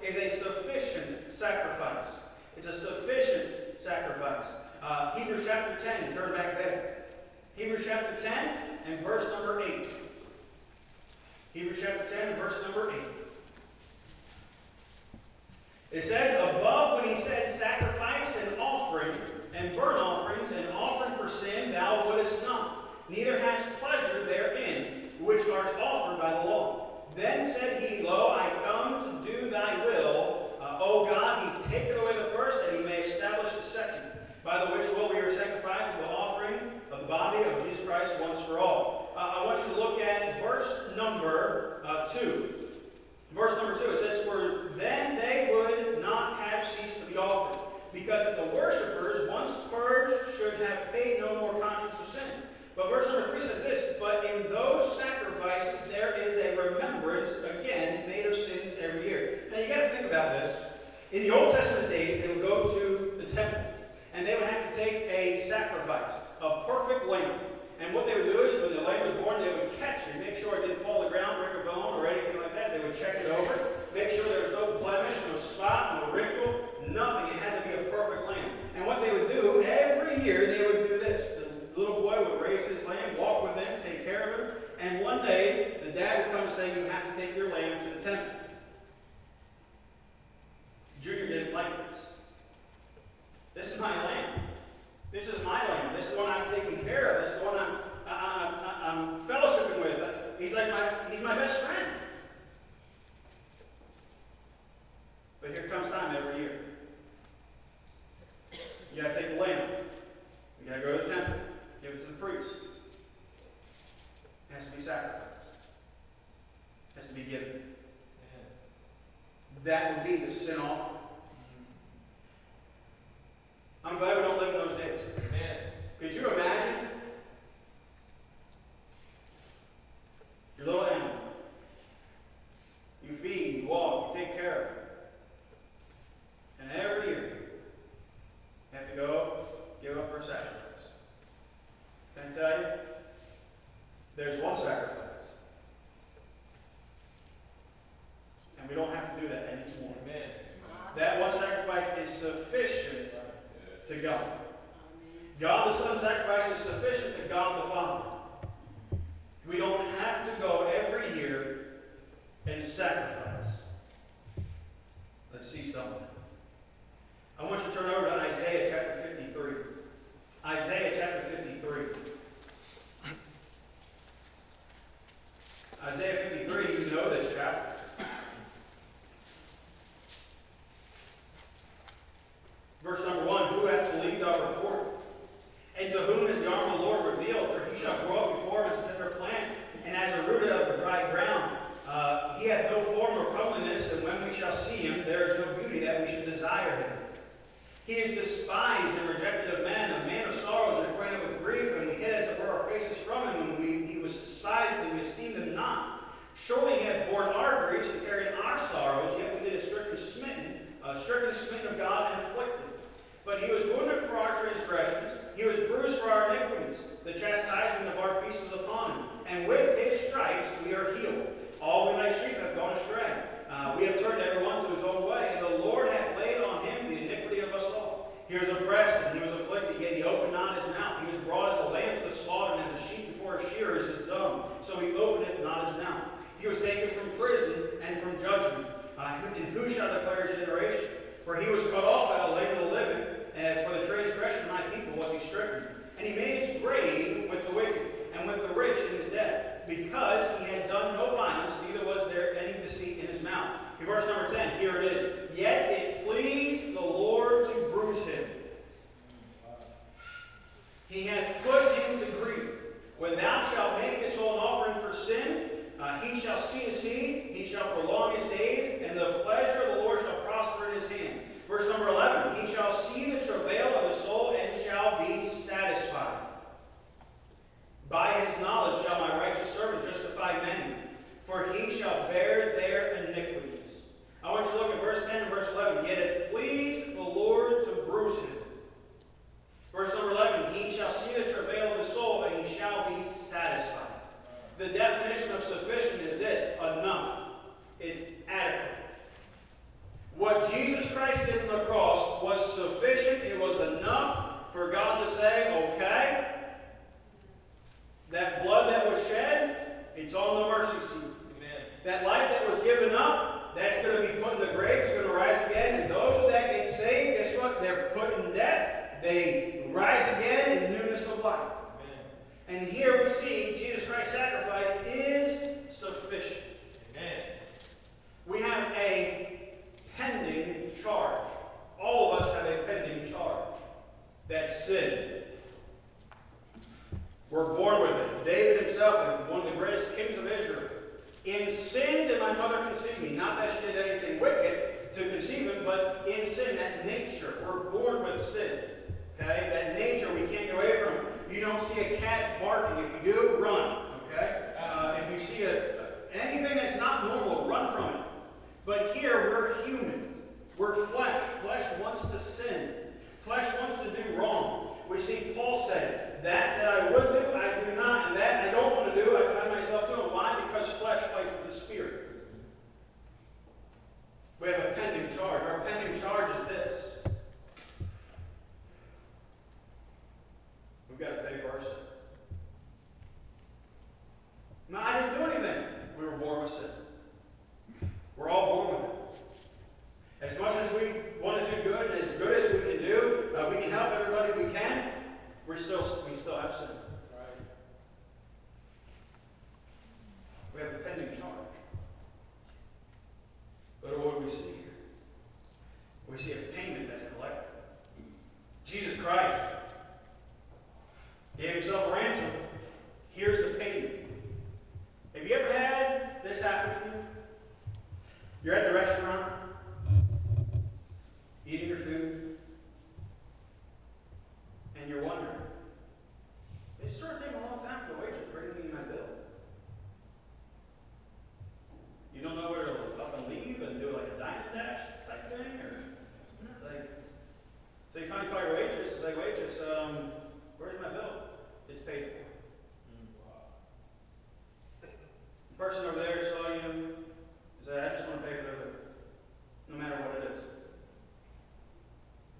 is a sufficient sacrifice. It's a sufficient sacrifice. Hebrews chapter 10, turn back there. Hebrews chapter 10 and verse number 8. Hebrews chapter 10 and verse number 8. It says, above when he said sacrifice and offering and burnt offerings and offering for sin thou wouldest not, neither hadst pleasure therein, which art offered by the law. Then said he, Lo, I come to do thy will. O God, he taketh away the first, that he may establish the second, by the which will we are sanctified to the offering of the body of Jesus Christ once for all. I want you to look at verse number 2. Verse number 2, it says, For then they would not have ceased to be offered, because that the worshippers, once purged, should have paid no more conscience of sin. But verse number 3 says this, But in those sacrifices there is a remembrance, again, made of sins every year. Now you got to think about this. In the Old Testament days, they would go to the temple, and they would have to take a sacrifice, a perfect lamb. And what they would do is, when the lamb was born, they would catch it, make sure it didn't fall to the ground, break a bone, or anything like that. They would check it over, make sure there was no blemish, no spot, no wrinkle, nothing. It had to be a perfect lamb. And what they would do, every year, they would do this. The little boy would raise his lamb, walk with him, take care of him, and one day, the dad would come and say, You have to take your lamb to the temple. Junior didn't like this. This is my lamb. This is my lamb. This is the one I'm taking care of. This is the one I'm fellowshipping with. He's my best friend. But here comes time every year. You got to take the lamb. You got to go to the temple. Give it to the priest. It has to be sacrificed. It has to be given. That would be the sin offering. I'm glad we don't live in those days. Amen. Could you imagine your little animal? You feed, you walk, you take care of it. And every year, you have to go give up for a sacrifice. Can I tell you? There's one sacrifice. And we don't have to do that anymore. Amen. That one sacrifice is sufficient to God. God the Son sacrifice is sufficient to God the Father. We don't have to go every year and sacrifice. Let's see something. I want you to turn over to Isaiah chapter 53. Isaiah chapter 53. Isaiah 53, you know this chapter. Verse number 1, Who hath believed our report? And to whom is the arm of the Lord revealed? For he shall grow up before him as a tender plant, and as a root out of the dry ground. He hath no form or comeliness, and when we shall see him, there is no beauty that we should desire him. He is despised and rejected of men, a man of sorrows and acquainted with grief, and we hid as it were our faces from him, and he was despised, and we esteemed him not. Surely he hath borne our griefs and carried our sorrows, yet we did a strictly smitten of God and afflicted. But he was wounded for our transgressions, he was bruised for our iniquities. The chastisement of our peace was upon him, and with his stripes we are healed. All we like sheep have gone astray. We have turned everyone to his own way, and the Lord hath laid on him the iniquity of us all. He was oppressed, and he was afflicted, yet he opened not his mouth. He was brought as a lamb to the slaughter, and as a sheep before a shearer is dumb. So he openeth not his mouth. He was taken from prison and from judgment. And who shall declare his generation? For he was cut off out of the land of the living, and for the transgression of my people was he stricken. And he made his grave with the wicked, and with the rich in his death, because he had done no violence, neither was there any deceit in his mouth. In verse number 10, here it is. Yet it pleased the Lord to bruise him. He hath put him to grief. When thou shalt make his soul an offering for sin, he shall see the seed, he shall prolong his days, and the pleasure of the Lord shall prosper in his hand. Verse number 11, He shall see the travail of his soul, and shall be satisfied. By his knowledge shall my righteous servant justify many, for he shall bear their iniquities. I want you to look at verse 10 and verse 11. Yet it pleased the Lord to bruise him. Verse number 11, He shall see the travail of his soul, and he shall be satisfied. The definition of sufficient is this: enough. It's adequate. What Jesus Christ did on the cross was sufficient. It was enough for God to say, okay, that blood that was shed, it's on the mercy seat. Amen. That life that was given up, that's going to be put in the grave, it's going to rise again. And those that get saved, guess what? They're put in death. They rise again in newness of life. Amen. And here we see Jesus Christ's sacrifice is sufficient. Amen. We have a pending charge. All of us have a pending charge. That's sin. We're born with it. David himself, one of the greatest kings of Israel, in sin did my mother conceive me. Not that she did anything wicked to conceive him, but in sin, that nature. We're born with sin. Okay? That nature we can't get away from. You don't see a cat barking. If you do, run. Okay? If you see anything that's not normal, run from it. But here, we're human. We're flesh. Flesh wants to sin. Flesh wants to do wrong. We see Paul said, that I would do, I do not, and that I don't want to do, I find myself doing. Why? Because flesh fights with the Spirit. We have a pending charge. Our pending charge is this. We've got to pay for our sin. No, I didn't do anything. We were born with sin. We're all born with it. As much as we want to do good, and as good as we can do, we can help everybody we can, we still have sin. Right. We have a pending charge. But what do we see here? We see a payment that's collected. Jesus Christ gave himself a ransom. Here's the payment. Have you ever had this happen to you? You're at the restaurant, eating your food, and you're wondering, it's sort of taking a long time for the waitress to bring me my bill. You don't know where to up and leave and do like a dine and dash type thing, or like, so you finally call your waitress and say, waitress, where's my bill? It's paid for. The person over there saw you and said, I just want to pay for their bill, no matter what it is.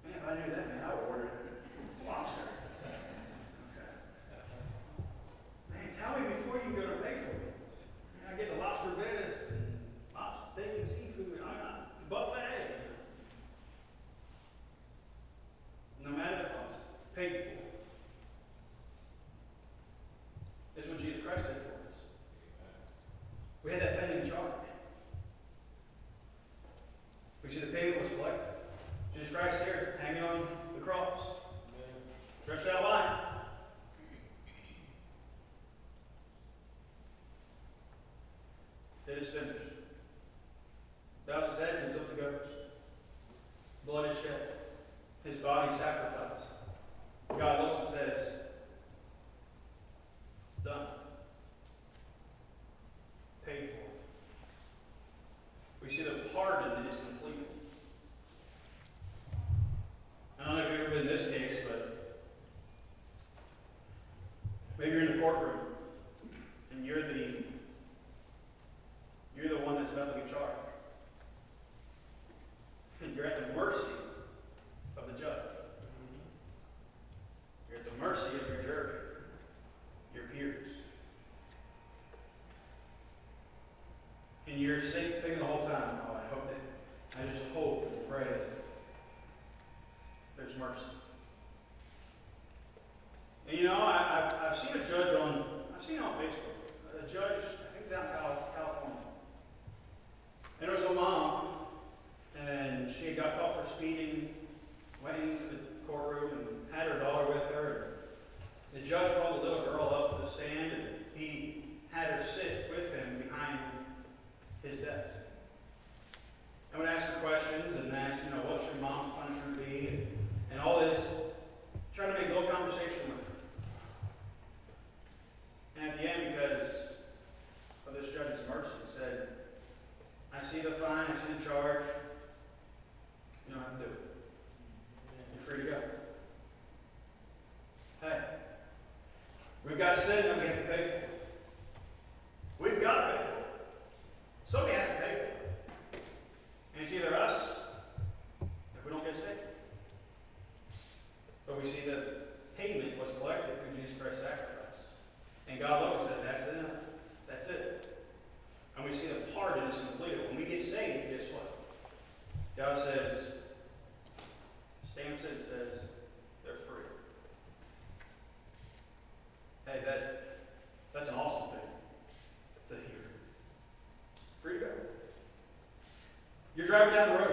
Man, if I knew that, man, I would order lobster. Okay. Man, tell me before you go to pay for it. I get the lobster bits and lobster steak and seafood. I'm not buffet. No matter the cost, paid for. That's what Jesus Christ did for us. We had that pending charge. We see the payment was collected. Jesus Christ here, hanging on the cross. Stretched out line. It is finished. Thou hast said, and took the ghost. Blood is shed. His body sacrificed. God looks and says, it's done. Paid for. We see the pardon is complete. I don't know if you've ever been in this case, but maybe you're in the courtroom and you're the one that's about to be charged. And you're at the mercy of the judge. You're at the mercy of your jury, your peers. And you're thinking the whole time, oh, I just hope and pray that there's mercy. And you know, I've seen a judge I've seen it on Facebook. A judge, I think it's out in California. And there was a mom, and she had got caught for speeding, went into the courtroom and had her daughter with her. And the judge called the little girl up to the stand, and he had her sit with him behind his desk. I would ask her questions and ask, what's your mom's punishment be? And all this, trying to make a little conversation with her. And at the end, because of this judge's mercy, he said, I see the fine, I see the charge. You don't have to do it. You're free to go. Hey, we've got sin that we have to pay for. We've got to pay for it. Somebody has to pay for it. And it's either us You're driving down the road